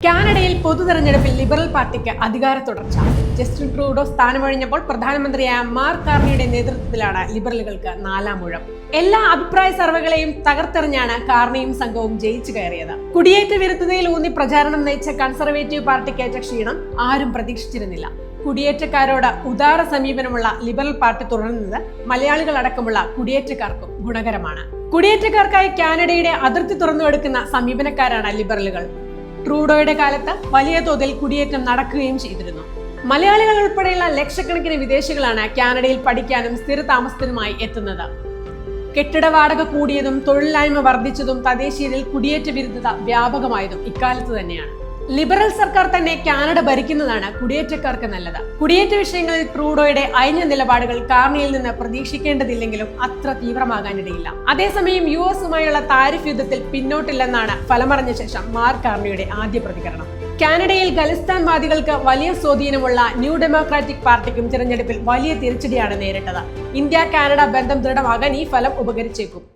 കാനഡയിൽ പൊതുതെരഞ്ഞെടുപ്പിൽ ലിബറൽ പാർട്ടിക്ക് അധികാര തുടർച്ച. ജസ്റ്റിൻ ട്രൂഡോ സ്ഥാനമൊഴിഞ്ഞപ്പോൾ പ്രധാനമന്ത്രിയായ മാർക്ക് കാർണിയുടെ നേതൃത്വത്തിലാണ് ലിബറലുകൾക്ക് നാലാം ഊഴം. എല്ലാ അഭിപ്രായ സർവേകളെയും തകർത്തെറിഞ്ഞാണ് കാർണിയും സംഘവും ജയിച്ചു കയറിയത്. കുടിയേറ്റ വിരുദ്ധതയിൽ ഊന്നി പ്രചാരണം നയിച്ച കൺസർവേറ്റീവ് പാർട്ടിക്കേറ്റ ക്ഷീണം ആരും പ്രതീക്ഷിച്ചിരുന്നില്ല. കുടിയേറ്റക്കാരോട് ഉദാര സമീപനമുള്ള ലിബറൽ പാർട്ടി തുടരുന്നത് മലയാളികളടക്കമുള്ള കുടിയേറ്റക്കാർക്കും ഗുണകരമാണ്. കുടിയേറ്റക്കാർക്കായി കാനഡയുടെ അതിർത്തി തുറന്നുകൊടുക്കുന്ന സമീപനക്കാരാണ് ലിബറലുകൾ. ട്രൂഡോയുടെ കാലത്ത് വലിയ തോതിൽ കുടിയേറ്റം നടക്കുകയും ചെയ്തിരുന്നു. മലയാളികൾ ഉൾപ്പെടെയുള്ള ലക്ഷക്കണക്കിന് വിദേശികളാണ് കാനഡയിൽ പഠിക്കാനും സ്ഥിരതാമസത്തിനുമായി എത്തുന്നത്. കെട്ടിട വാടക കൂടിയതും തൊഴിലില്ലായ്മ വർദ്ധിച്ചതും തദ്ദേശീയരിൽ കുടിയേറ്റ വിരുദ്ധത വ്യാപകമായതും ഇക്കാലത്ത് തന്നെയാണ്. ലിബറൽ സർക്കാർ തന്നെ കാനഡ ഭരിക്കുന്നതാണ് കുടിയേറ്റക്കാർക്ക് നല്ലത്. കുടിയേറ്റ വിഷയങ്ങളിൽ ട്രൂഡോയുടെ അയഞ്ഞ നിലപാടുകൾ കാർണിയിൽ നിന്ന് പ്രതീക്ഷിക്കേണ്ടതില്ലെങ്കിലും അത്ര തീവ്രമാകാനിടയില്ല. അതേസമയം യുഎസുമായുള്ള താരിഫ് യുദ്ധത്തിൽ പിന്നോട്ടില്ലെന്നാണ് ഫലമറിഞ്ഞ ശേഷം മാർക്ക് കാർണിയുടെ ആദ്യ പ്രതികരണം. കാനഡയിൽ ഖലിസ്ഥാൻവാദികൾക്ക് വലിയ സ്വാധീനമുള്ള ന്യൂ ഡെമോക്രാറ്റിക് പാർട്ടിക്കും തിരഞ്ഞെടുപ്പിൽ വലിയ തിരിച്ചടിയാണ് നേരിട്ടത്. ഇന്ത്യ കാനഡ ബന്ധം ദൃഢമാകാൻ ഈ ഫലം ഉപകരിച്ചേക്കും.